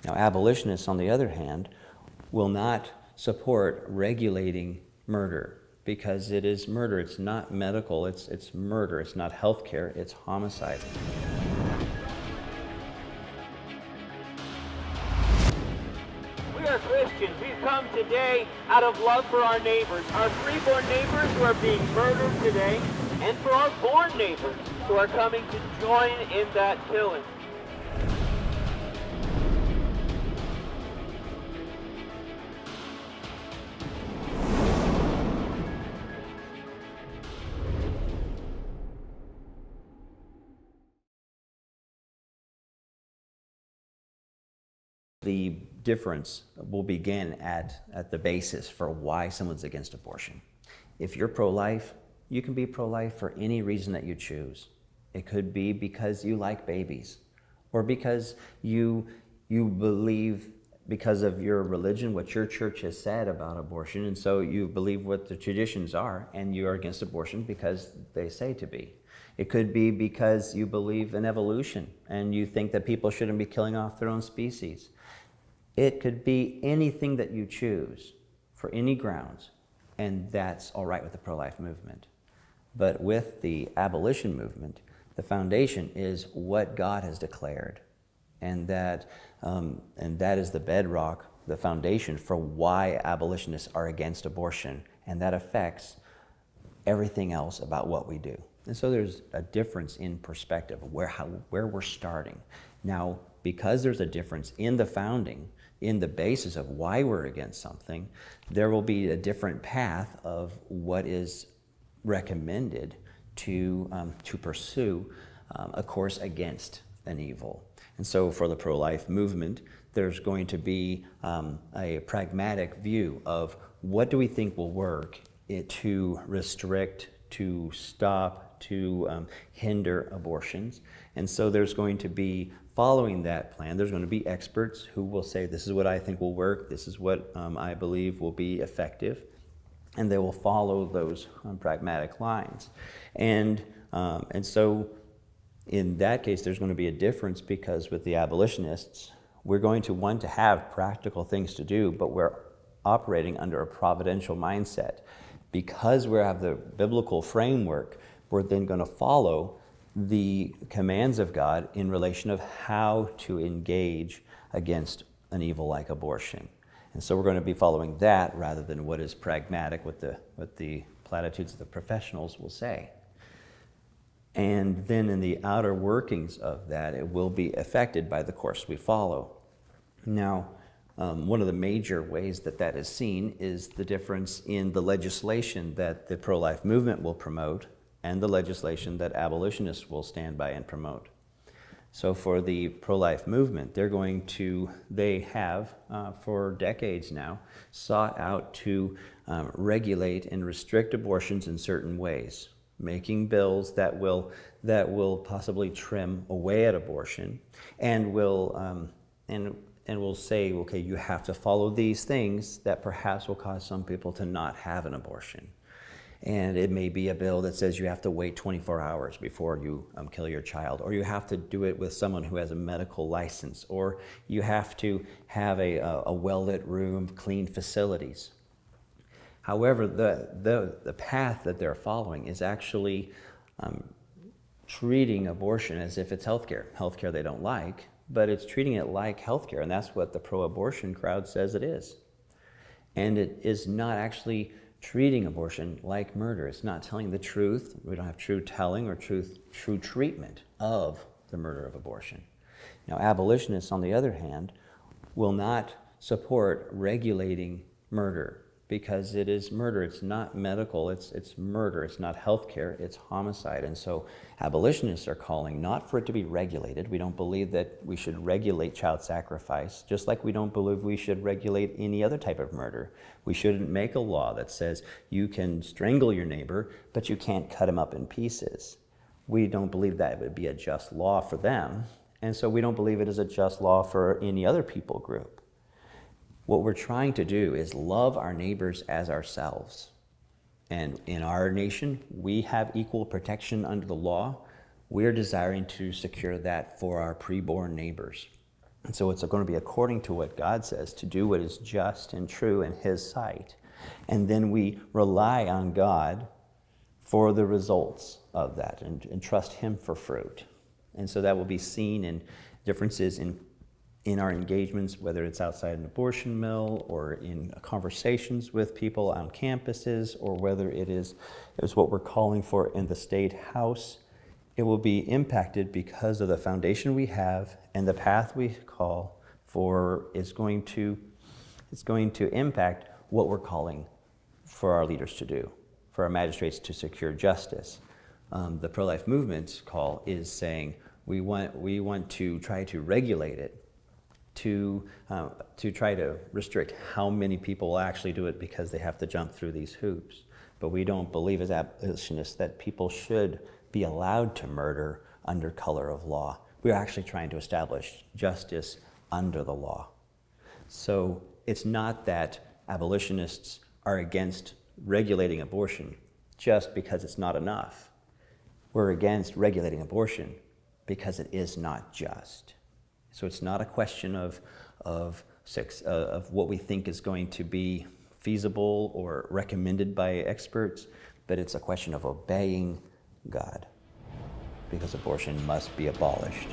Now, abolitionists, on the other hand, will not support regulating murder because it is murder. It's not medical, it's murder. It's not healthcare, it's homicide. We are Christians. We've come today out of love for our neighbors, our freeborn neighbors who are being murdered today, and for our born neighbors who are coming to join in that killing. The difference will begin at the basis for why someone's against abortion. If you're pro-life, you can be pro-life for any reason that you choose. It could be because you like babies, or because you believe, because of your religion, what your church has said about abortion, and so you believe what the traditions are, and you are against abortion because they say to be. It could be because you believe in evolution, and you think that people shouldn't be killing off their own species. It could be anything that you choose for any grounds, and that's all right with the pro-life movement. But with the abolition movement, the foundation is what God has declared, and that is the bedrock, the foundation for why abolitionists are against abortion, and that affects everything else about what we do. And so there's a difference in perspective of where we're starting. Now, because there's a difference in the founding, in the basis of why we're against something, there will be a different path of what is recommended to pursue a course against an evil. And so for the pro-life movement, there's going to be a pragmatic view of what do we think will work to restrict, to stop, to hinder abortions. And so there's going to be, following that plan, there's going to be experts who will say, this is what I think will work, this is what I believe will be effective, and they will follow those pragmatic lines. And so in that case, there's going to be a difference, because with the abolitionists, we're going to want to have practical things to do, but we're operating under a providential mindset. Because we have the biblical framework, we're then going to follow the commands of God in relation of how to engage against an evil like abortion. And so we're going to be following that rather than what is pragmatic, what the platitudes of the professionals will say. And then in the outer workings of that, it will be affected by the course we follow. Now, one of the major ways that is seen is the difference in the legislation that the pro-life movement will promote and the legislation that abolitionists will stand by and promote. So for the pro-life movement, they have for decades now sought out to regulate and restrict abortions in certain ways, making bills that will possibly trim away at abortion, and will say, okay, you have to follow these things that perhaps will cause some people to not have an abortion. And it may be a bill that says you have to wait 24 hours before you kill your child, or you have to do it with someone who has a medical license, or you have to have a well-lit room, clean facilities. However, the path that they're following is actually treating abortion as if it's healthcare. Healthcare they don't like, but it's treating it like healthcare, and that's what the pro-abortion crowd says it is. And it is not actually treating abortion like murder. It's not telling the truth. We don't have true telling or true treatment of the murder of abortion. Now, abolitionists, on the other hand, will not support regulating murder because it is murder. It's not medical, it's murder. It's not healthcare, it's homicide. And so abolitionists are calling not for it to be regulated. We don't believe that we should regulate child sacrifice, just like we don't believe we should regulate any other type of murder. We shouldn't make a law that says you can strangle your neighbor, but you can't cut him up in pieces. We don't believe that would be a just law for them, and so we don't believe it is a just law for any other people group. What we're trying to do is love our neighbors as ourselves. And in our nation, we have equal protection under the law. We're desiring to secure that for our preborn neighbors. And so it's going to be according to what God says, to do what is just and true in His sight. And then we rely on God for the results of that and trust Him for fruit. And so that will be seen in differences in our engagements, whether it's outside an abortion mill or in conversations with people on campuses, or whether it is what we're calling for in the State House. It will be impacted because of the foundation we have, and the path we call for is going to impact what we're calling for our leaders to do, for our magistrates to secure justice. The pro-life movement's call is saying we want to try to regulate it, to try to restrict how many people will actually do it because they have to jump through these hoops. But we don't believe as abolitionists that people should be allowed to murder under color of law. We're actually trying to establish justice under the law. So it's not that abolitionists are against regulating abortion just because it's not enough. We're against regulating abortion because it is not just. So it's not a question of what we think is going to be feasible or recommended by experts, but it's a question of obeying God, because abortion must be abolished.